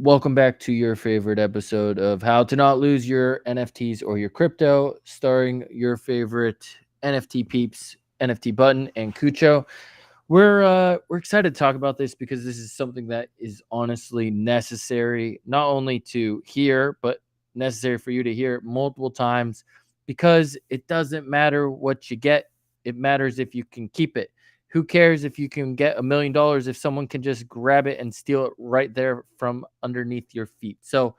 Welcome back to your favorite episode of How to Not Lose Your NFTs or Your Crypto, starring your favorite NFT peeps, NFT Button, and Kucho. We're excited to talk about this because this is something that is honestly necessary, not only to hear, but necessary for you to hear it multiple times because it doesn't matter what you get. It matters if you can keep it. Who cares if you can get $1 million if someone can just grab it and steal it right there from underneath your feet? So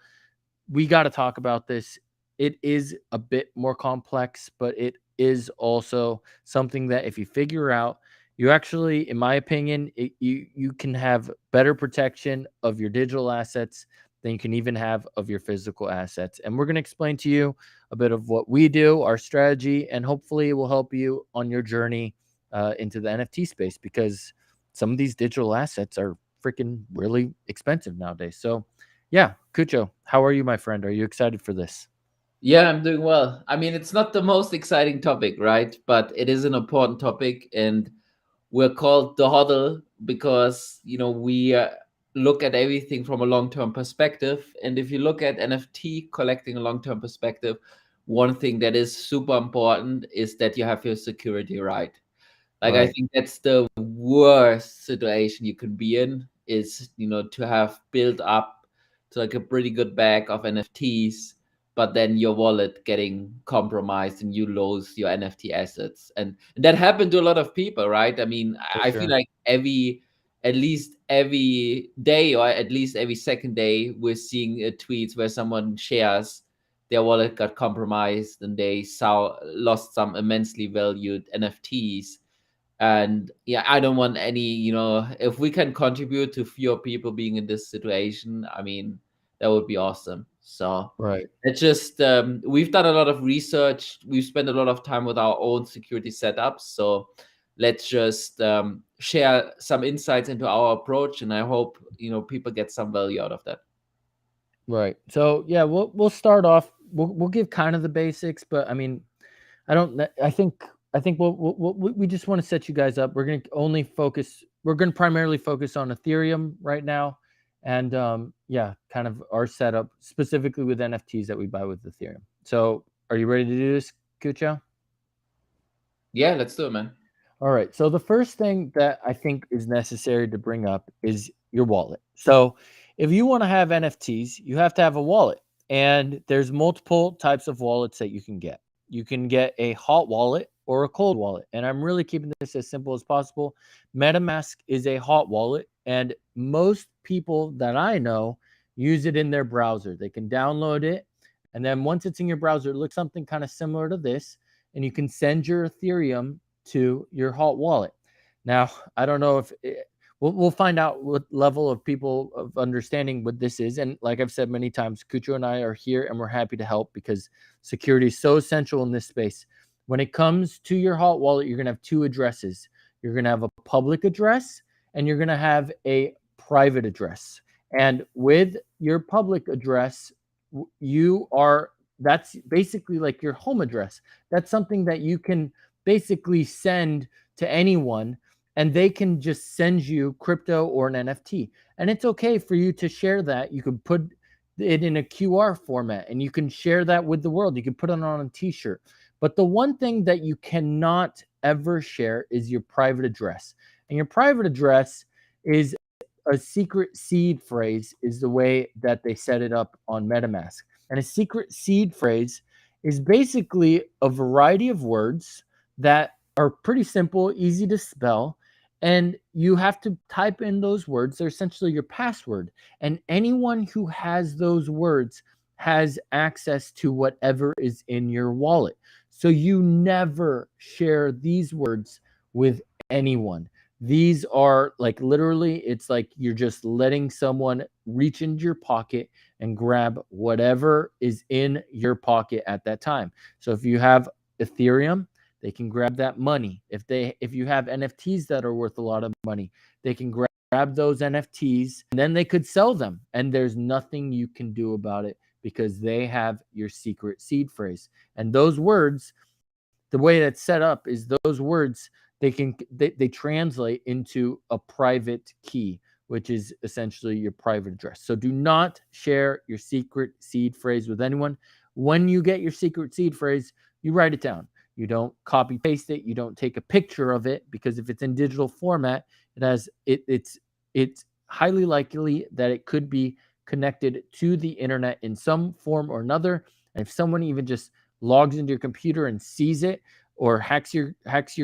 we got to talk about this. It is a bit more complex, but it is also something that if you figure out, you actually, in my opinion, you can have better protection of your digital assets than you can even have of your physical assets. And we're going to explain to you a bit of what we do, our strategy, and hopefully it will help you on your journey into the NFT space because some of these digital assets are freaking really expensive nowadays. So yeah, Cucho, how are you, my friend? Are you excited for this? Yeah, I'm doing well. I mean, it's not the most exciting topic, right? But it is an important topic, and we're called the HODL because we look at everything from a long-term perspective. And if you look at NFT collecting a long-term perspective, one thing that is super important is that you have your security right. Like I Right. think that's the worst situation you can be in is to have built up to like a pretty good bag of NFTs, but then your wallet getting compromised and you lose your NFT assets. And that happened to a lot of people, right? I mean, For I feel sure. like at least every day or at least every second day we're seeing tweets where someone shares their wallet got compromised and they saw lost some immensely valued NFTs. And yeah, I don't want any, if we can contribute to fewer people being in this situation, I mean, that would be awesome. So Right. it's just we've done a lot of research, we've spent a lot of time with our own security setups. So let's just share some insights into our approach, and I hope people get some value out of that. Right. So yeah, we'll start off. We'll give kind of the basics, but I mean, I don't. I think we just want to set you guys up. We're gonna only focus. We're gonna primarily focus on Ethereum right now, and yeah, kind of our setup specifically with NFTs that we buy with Ethereum. So, are you ready to do this, Kucho? Yeah, let's do it, man. All right. So the first thing that I think is necessary to bring up is your wallet. So if you want to have NFTs, you have to have a wallet. And there's multiple types of wallets that you can get. You can get a hot wallet or a cold wallet. And I'm really keeping this as simple as possible. MetaMask is a hot wallet, and most people that I know use it in their browser. They can download it, and then once it's in your browser, it looks something kind of similar to this, and you can send your Ethereum to your hot wallet. Now, I don't know if we'll find out what level of people of understanding what this is. And like I've said many times, Kucho and I are here and we're happy to help because security is so essential in this space. When it comes to your hot wallet, you're going to have two addresses. You're going to have a public address and you're going to have a private address. And with your public address, you are that's basically like your home address. That's something that you can basically send to anyone and they can just send you crypto or an NFT. And it's okay for you to share that. You can put it in a QR format and you can share that with the world. You can put it on a t-shirt. But the one thing that you cannot ever share is your private address. And your private address is a secret seed phrase is the way that they set it up on MetaMask. And a secret seed phrase is basically a variety of words that are pretty simple, easy to spell, and you have to type in those words. They're essentially your password. And anyone who has those words has access to whatever is in your wallet. So you never share these words with anyone. These are like literally, it's like you're just letting someone reach into your pocket and grab whatever is in your pocket at that time. So if you have Ethereum, they can grab that money. If you have NFTs that are worth a lot of money, they can grab those NFTs and then they could sell them. And there's nothing you can do about it because they have your secret seed phrase. And those words, the way that's set up is those words they translate into a private key, which is essentially your private address. So do not share your secret seed phrase with anyone. When you get your secret seed phrase, you write it down. You don't copy paste it. You don't take a picture of it, because if it's in digital format, it's highly likely that it could be connected to the internet in some form or another. And if someone even just logs into your computer and sees it, or hacks your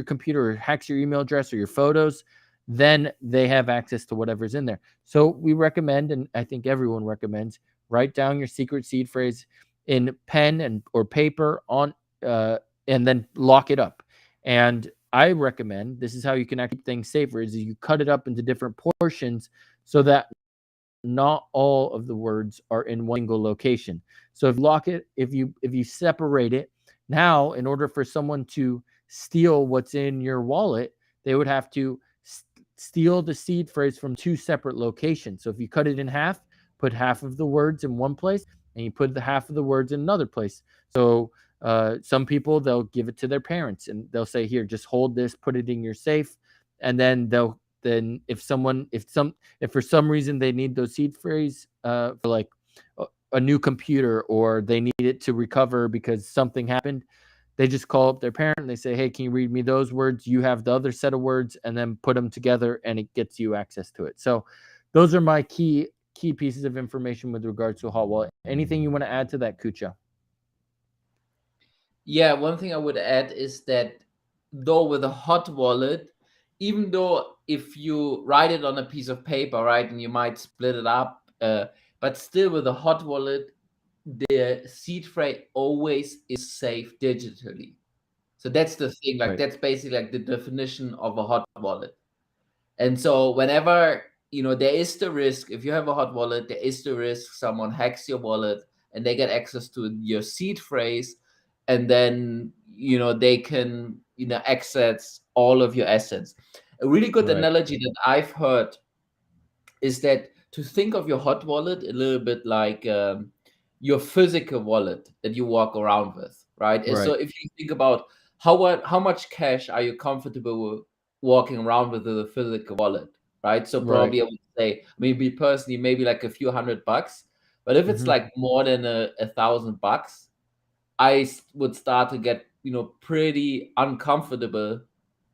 computer, or hacks your email address or your photos, then they have access to whatever's in there. So we recommend, and I think everyone recommends, write down your secret seed phrase in pen and or paper on and then lock it up. And I recommend, this is how you can actually keep things safer, is you cut it up into different portions so that not all of the words are in one single location. So if you lock it, if you separate it, now in order for someone to steal what's in your wallet, they would have to steal the seed phrase from two separate locations. So if you cut it in half, put half of the words in one place, and you put the half of the words in another place. So some people, they'll give it to their parents and they'll say, here, just hold this, put it in your safe, and then if for some reason they need those seed phrase for like a new computer, or they need it to recover because something happened, they just call up their parent and they say, hey, can you read me those words? You have the other set of words, and then put them together and it gets you access to it. So those are my key pieces of information with regards to a hot wallet. Anything you want to add to that, Kucha? Yeah, one thing I would add is that though with a hot wallet, even though if you write it on a piece of paper, right, and you might split it up, but still with a hot wallet, the seed phrase always is saved digitally. So that's the thing, like Right. that's basically like the definition of a hot wallet. And so whenever, there is the risk, if you have a hot wallet, there is the risk someone hacks your wallet and they get access to your seed phrase, and then, they can, access all of your assets. A really good Right. analogy that I've heard is that to think of your hot wallet a little bit like your physical wallet that you walk around with, right? And so Right. if you think about how much cash are you comfortable with walking around with a physical wallet, right? So Right. probably I would say maybe personally maybe like a few $100, but if it's Mm-hmm. like more than a $1,000, would start to get pretty uncomfortable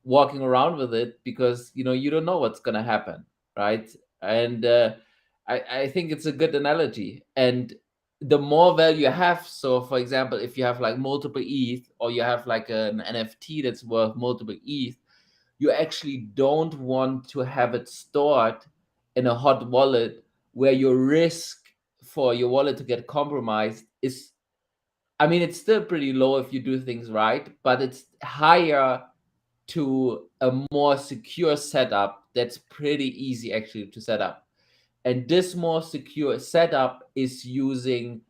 walking around with it, because you don't know what's gonna happen, right? And I think it's a good analogy. And the more value you have, so for example, if you have like multiple ETH, or you have like an NFT that's worth multiple ETH, you actually don't want to have it stored in a hot wallet where your risk for your wallet to get compromised is, I mean, it's still pretty low if you do things right, but it's higher to a more secure setup that's pretty easy actually to set up. And this more secure setup is using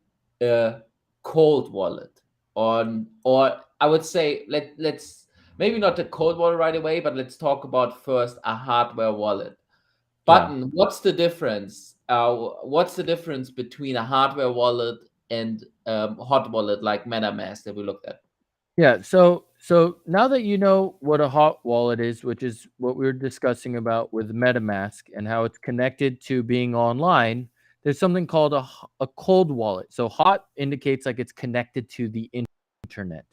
a cold wallet on, or I would say let's maybe not a cold wallet right away, but let's talk about first a hardware wallet. Yeah. Button, what's the difference? What's the difference between a hardware wallet and hot wallet like MetaMask that we looked at? Yeah, so now that you know what a hot wallet is, which is what we were discussing about with MetaMask and how it's connected to being online, there's something called a cold wallet. So hot indicates like it's connected to the internet.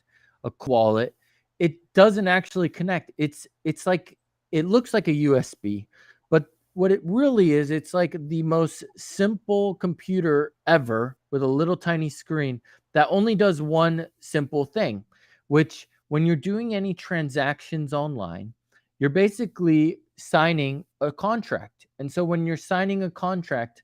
A cold wallet, it doesn't actually connect. It's like, it looks like a USB, but what it really is, it's like the most simple computer ever with a little tiny screen that only does one simple thing, which when you're doing any transactions online, you're basically signing a contract. And so when you're signing a contract,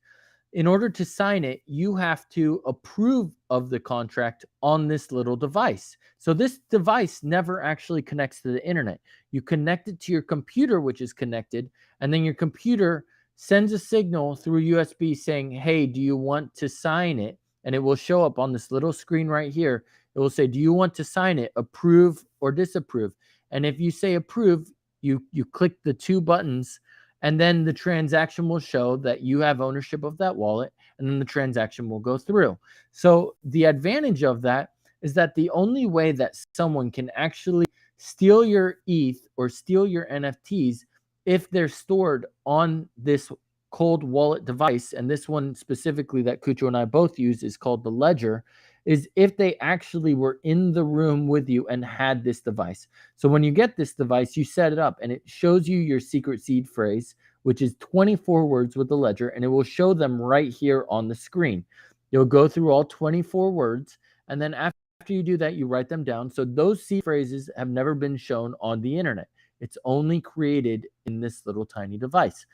in order to sign it, you have to approve of the contract on this little device. So this device never actually connects to the internet. You connect it to your computer, which is connected, and then your computer sends a signal through USB saying, hey, do you want to sign it? And it will show up on this little screen right here. It will say, do you want to sign it, approve or disapprove? And if you say approve, you click the two buttons, and then the transaction will show that you have ownership of that wallet, and then the transaction will go through. So the advantage of that is that the only way that someone can actually steal your ETH or steal your NFTs, if they're stored on this cold wallet device, and this one specifically that Kucho and I both use is called the Ledger, is if they actually were in the room with you and had this device. So when you get this device, you set it up and it shows you your secret seed phrase, which is 24 words with the Ledger, and it will show them right here on the screen. You'll go through all 24 words, and then after you do that, you write them down. So those seed phrases have never been shown on the internet. It's only created in this little tiny device.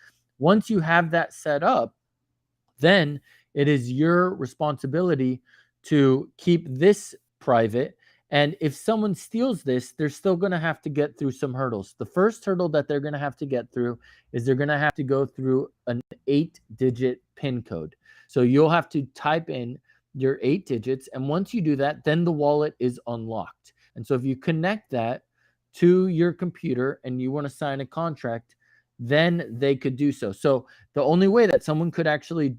Once you have that set up, then it is your responsibility to keep this private. And if someone steals this, they're still going to have to get through some hurdles. The first hurdle that they're going to have to get through is they're going to have to go through an 8-digit PIN code. So you'll have to type in your 8 digits. And once you do that, then the wallet is unlocked. And so if you connect that to your computer and you want to sign a contract, then they could do so. So the only way that someone could actually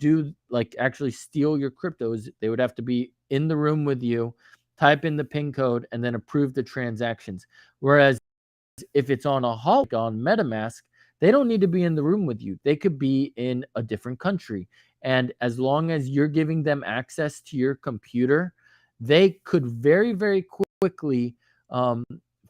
actually steal your crypto is they would have to be in the room with you, type in the PIN code, and then approve the transactions. Whereas if it's on a holiday on MetaMask, they don't need to be in the room with you. They could be in a different country. And as long as you're giving them access to your computer, they could very, very quickly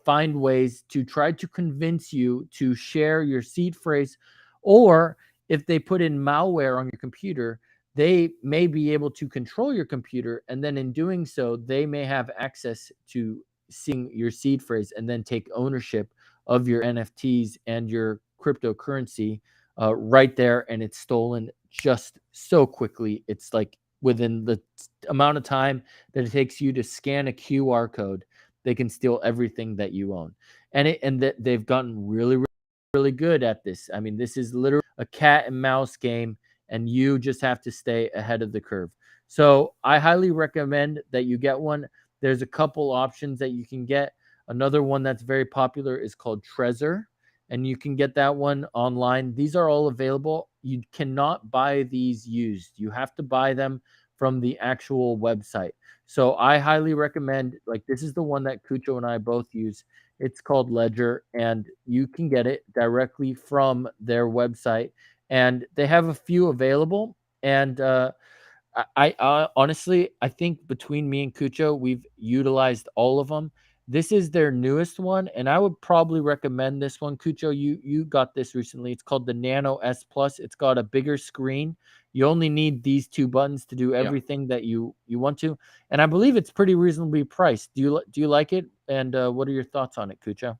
find ways to try to convince you to share your seed phrase. Or if they put in malware on your computer, they may be able to control your computer. And then in doing so, they may have access to seeing your seed phrase and then take ownership of your NFTs and your cryptocurrency right there. And it's stolen just so quickly. It's like within the amount of time that it takes you to scan a QR code, they can steal everything that you own. And they've gotten really, really good at this. I mean, this is literally a cat and mouse game, and you just have to stay ahead of the curve. So I highly recommend that you get one. There's a couple options that you can get. Another one that's very popular is called Trezor, and you can get that one online. These are all available. You cannot buy these used. You have to buy them from the actual website. So I highly recommend, like, this is the one that Kucho and I both use. It's called Ledger, and you can get it directly from their website. And they have a few available. And I honestly, I think between me and Kucho, we've utilized all of them. This is their newest one, and I would probably recommend this one. Kucho, you got this recently. It's called the Nano S Plus. It's got a bigger screen. You only need these two buttons to do everything that you want to, and I believe it's pretty reasonably priced. Do you like it? And what are your thoughts on it, Kucho?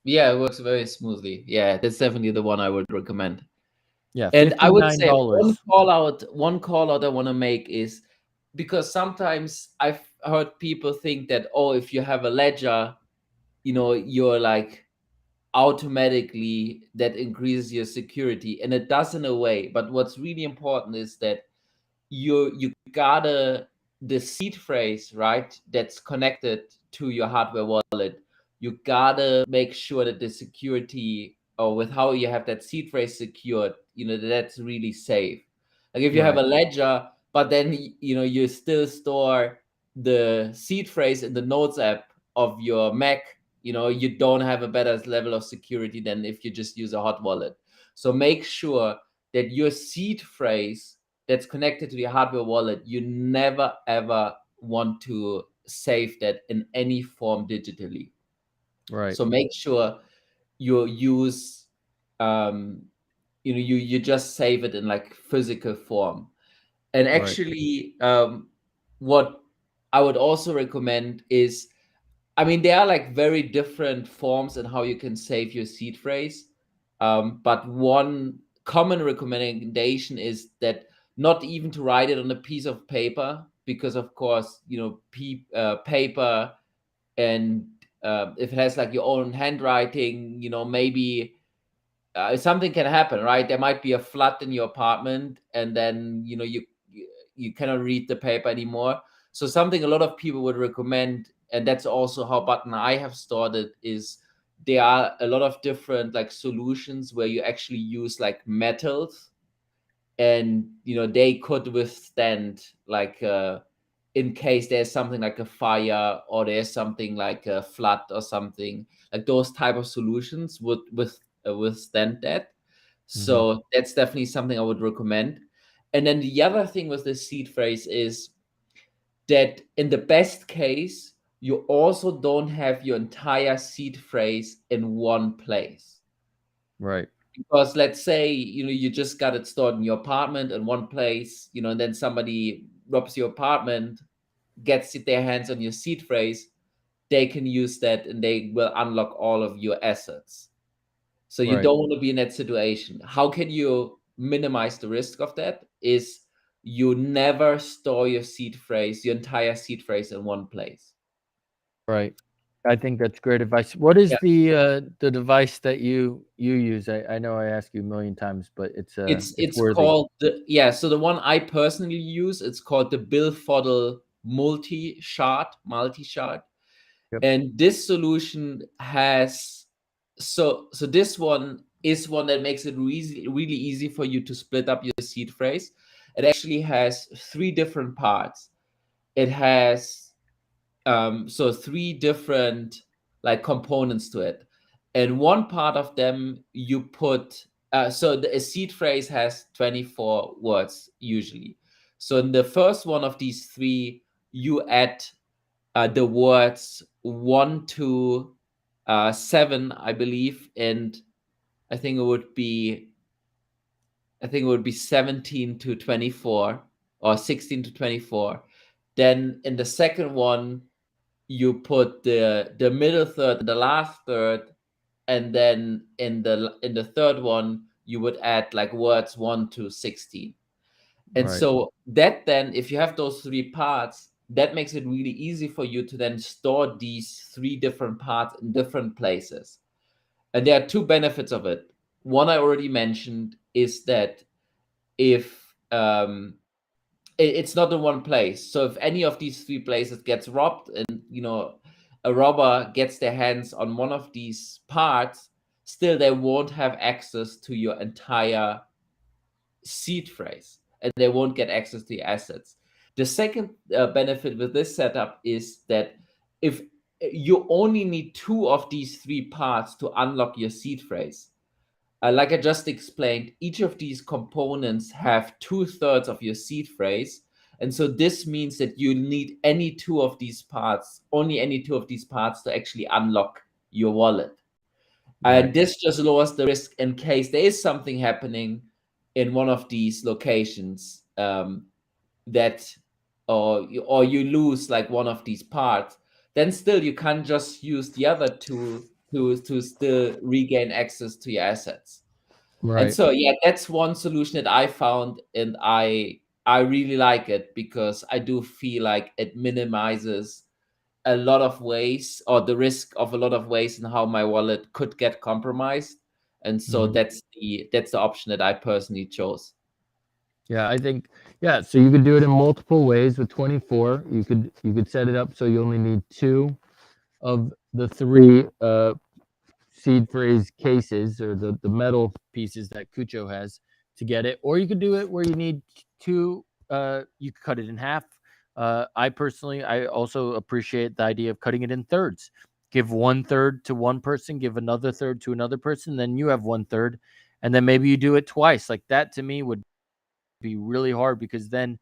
Yeah, it works very smoothly. Yeah, that's definitely the one I would recommend. Yeah, And I would say $59. one call out I want to make is, because sometimes I've heard people think that, oh, if you have a ledger, you're like automatically that increases your security, and it does in a way. But what's really important is that you gotta, the seed phrase, right, that's connected to your hardware wallet, you gotta make sure that the security, or with how you have that seed phrase secured, that's really safe. Like if you have Right, a ledger, but then you still store the seed phrase in the notes app of your Mac, you don't have a better level of security than if you just use a hot wallet. So make sure that your seed phrase that's connected to your hardware wallet, you never ever want to save that in any form digitally. right, So make sure you use, you just save it in like physical form. And right, actually, what I would also recommend is, I mean, there are like very different forms and how you can save your seed phrase. But one common recommendation is that not even to write it on a piece of paper, because of course, paper, and if it has like your own handwriting, maybe something can happen, right? There might be a flood in your apartment, and then you cannot read the paper anymore. So something a lot of people would recommend, and that's also how Button I have started, is there are a lot of different like solutions where you actually use like metals, and they could withstand like in case there's something like a fire, or there's something like a flood or something, like those type of solutions would withstand that. So that's definitely something I would recommend. And then the other thing with the seed phrase is that in the best case, you also don't have your entire seed phrase in one place. Right. Because let's say, you just got it stored in your apartment in one place, and then somebody robs your apartment, gets their hands on your seed phrase, they can use that and they will unlock all of your assets. So you Right. don't want to be in that situation. How can you minimize the risk of that? Is you never store your seed phrase, your entire seed phrase in one place. Right. I think that's great advice. What is Yeah. the device that you use? I know I ask you a million times, but It's it's it's worthy. called so the one I personally use, it's called the Bill Fodl multi-shard. Yep. And this solution has so this one is one that makes it really easy for you to split up your seed phrase. It actually has three different parts. It has so three different like components to it, and one part of them you put a seed phrase has 24 words usually. So in the first one of these three, you add the words 1 to 7, I believe, and I think it would be 17 to 24 or 16 to 24. Then in the second one, you put the middle third and the last third, and then in the third one, you would add like words 1 to 16. And Right. so that then, if you have those three parts, that makes it really easy for you to then store these three different parts in different places. And there are two benefits of it. One I already mentioned is that if it's not in one place. So if any of these three places gets robbed and a robber gets their hands on one of these parts, still they won't have access to your entire seed phrase and they won't get access to your assets. The second benefit with this setup is that if you only need two of these three parts to unlock your seed phrase, like I just explained, each of these components have 2/3 of your seed phrase. And so this means that you need only any two of these parts to actually unlock your wallet. Right. And this just lowers the risk in case there is something happening in one of these locations, that or you lose like one of these parts, then still you can't just use the other two to still regain access to your assets. And Right. so yeah, that's one solution that I found, and I really like it because I do feel like it minimizes a lot of ways or the risk of a lot of ways in how my wallet could get compromised. And so Mhm. that's the option that I personally chose. Yeah, I think so you could do it in multiple ways with 24. You could set it up so you only need two of the three seed phrase cases or the metal pieces that Cucho has to get it. Or you could do it where you need two, you could cut it in half. I also appreciate the idea of cutting it in thirds. Give 1/3 to one person, give another third to another person, then you have 1/3. And then maybe you do it twice. Like that to me would be really hard because then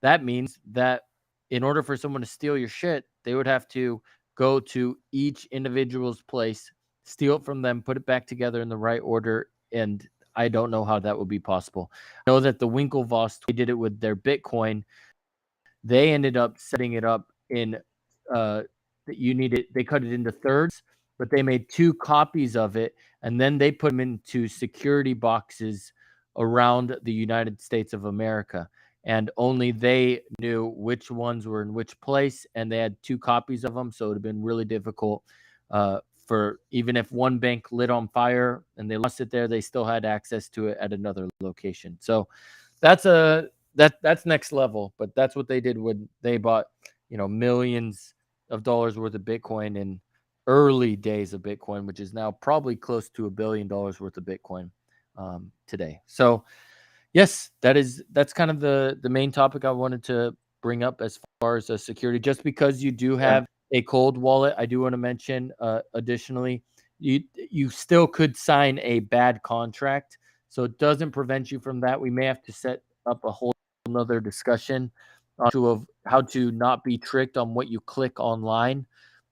that means that in order for someone to steal your shit, they would have to go to each individual's place, steal it from them, put it back together in the right order. And I don't know how that would be possible. I know that the Winklevoss did it with their Bitcoin. They ended up setting it up in that you needed. They cut it into thirds, but they made two copies of it, and then they put them into security boxes around the United States of America. And only they knew which ones were in which place, and they had two copies of them. So it would have been really difficult for even if one bank lit on fire and they lost it there, they still had access to it at another location. So that's that's next level, but that's what they did when they bought, millions of dollars worth of Bitcoin in early days of Bitcoin, which is now probably close to $1 billion worth of Bitcoin today. So yes, that's kind of the main topic I wanted to bring up as far as security. Just because you do Yeah. have a cold wallet, I do want to mention additionally, you still could sign a bad contract. So it doesn't prevent you from that. We may have to set up a whole another discussion of how to not be tricked on what you click online,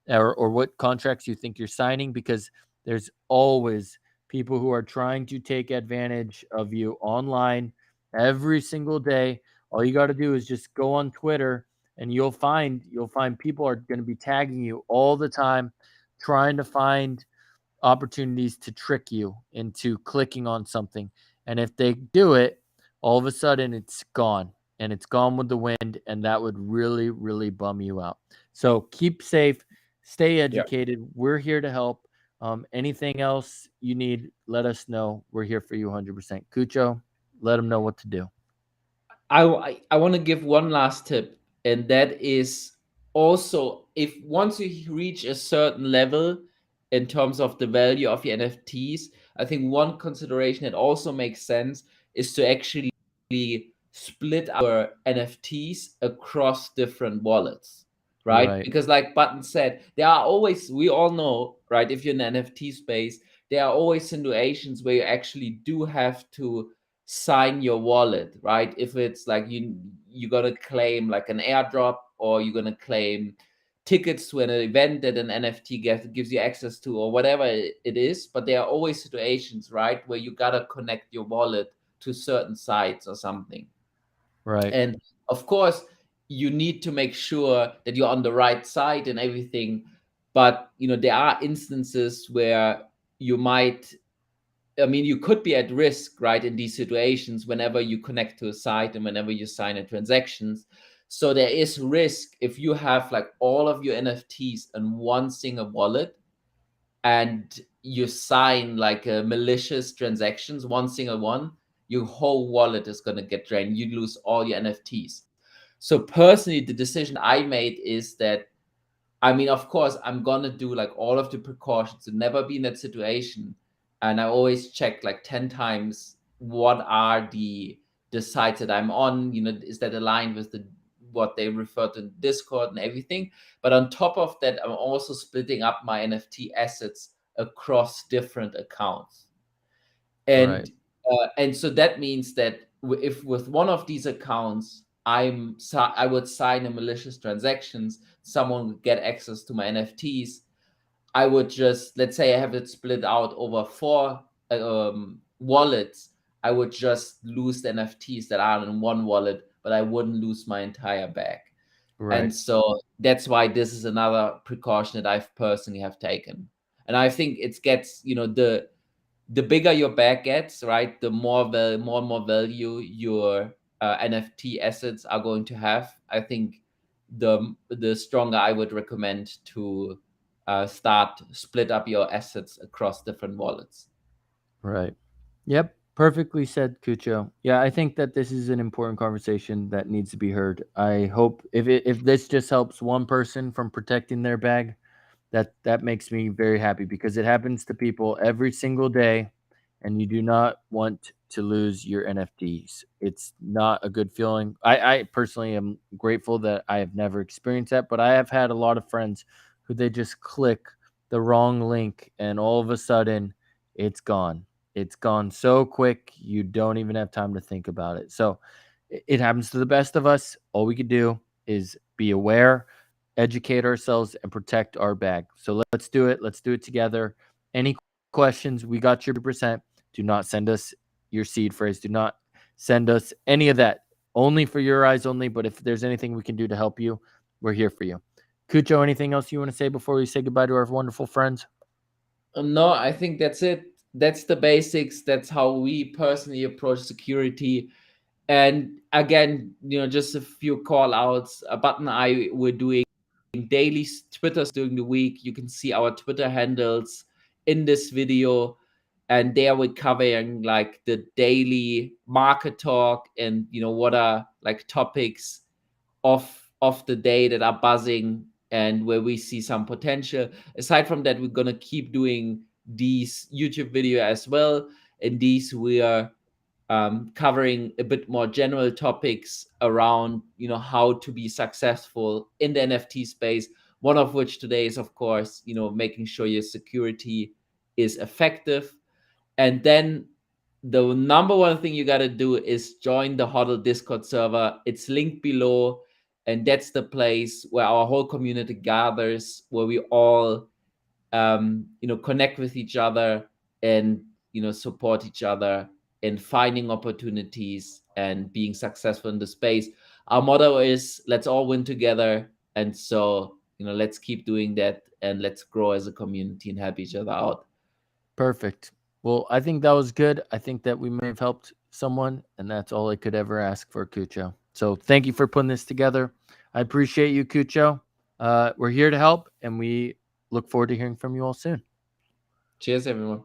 or what contracts you think you're signing, because there's always people who are trying to take advantage of you online every single day. All you got to do is just go on Twitter, and you'll find people are going to be tagging you all the time, trying to find opportunities to trick you into clicking on something. And if they do it, all of a sudden it's gone, and it's gone with the wind. And that would really, really bum you out. So keep safe, stay Yeah. educated. We're here to help. Anything else you need, let us know. We're here for you 100%. Cucho, let them know what to do. I want to give one last tip, and that is also, if once you reach a certain level in terms of the value of your NFTs, I think one consideration that also makes sense is to actually split our NFTs across different wallets, right? Right, Because like Button said, there are always, we all know, right, if you're in the NFT space, there are always situations where you actually do have to sign your wallet, right? If it's like you're gonna claim like an airdrop, or you're gonna claim tickets to an event that an NFT gives you access to, or whatever it is. But there are always situations, right, where you gotta connect your wallet to certain sites or something. right, And of course, you need to make sure that you're on the right side and everything. But there are instances where you might, I mean, you could be at risk, right, in these situations whenever you connect to a site and whenever you sign a transactions. So there is risk if you have like all of your NFTs in one single wallet, and you sign like a malicious transactions, one single one, your whole wallet is going to get drained. You lose all your NFTs. So personally, the decision I made is that, I mean, of course, I'm gonna do like all of the precautions to never be in that situation, and I always check like 10 times what are the sites that I'm on. Is that aligned with the what they refer to in Discord and everything? But on top of that, I'm also splitting up my NFT assets across different accounts, right, and so that means that if with one of these accounts I would sign a malicious transactions, someone would get access to my NFTs. I would just, let's say I have it split out over four wallets. I would just lose the NFTs that are in one wallet, but I wouldn't lose my entire bag. And right, so that's why this is another precaution that I've personally have taken. And I think it gets, the bigger your bag gets, right, the more and more value your NFT assets are going to have. I think the stronger I would recommend to start split up your assets across different wallets. right. Yep, perfectly said, Cucho. Yeah, I think that this is an important conversation that needs to be heard. I hope if this just helps one person from protecting their bag, that makes me very happy, because it happens to people every single day, and you do not want to lose your NFTs. It's not a good feeling. I personally am grateful that I have never experienced that, but I have had a lot of friends who they just click the wrong link, and all of a sudden it's gone. It's gone so quick you don't even have time to think about it. So it happens to the best of us. All we could do is be aware, educate ourselves, and protect our bag. So let's do it. Let's do it together. Any questions? We got your percent. Do not send us your seed phrase. Do not send us any of that. Only for your eyes only. But if there's anything we can do to help you, we're here for you. Cucho, anything else you want to say before we say goodbye to our wonderful friends? No, I think that's it. That's the basics. That's how we personally approach security. And again, just a few call outs. A Button I we're doing daily Twitters during the week. You can see our Twitter handles in this video, and there we're covering like the daily market talk, and what are like topics of the day that are buzzing and where we see some potential. Aside from that, we're gonna keep doing these YouTube video as well. And these we are covering a bit more general topics around how to be successful in the NFT space. One of which today is, of course, making sure your security is effective. And then the number one thing you got to do is join the HODL Discord server. It's linked below, and that's the place where our whole community gathers, where we all connect with each other and support each other in finding opportunities and being successful in the space. Our motto is let's all win together, and so let's keep doing that, and let's grow as a community and help each other out. Perfect. Well, I think that was good. I think that we may have helped someone, and that's all I could ever ask for, Cucho. So thank you for putting this together. I appreciate you, Cucho. We're here to help, and we look forward to hearing from you all soon. Cheers, everyone.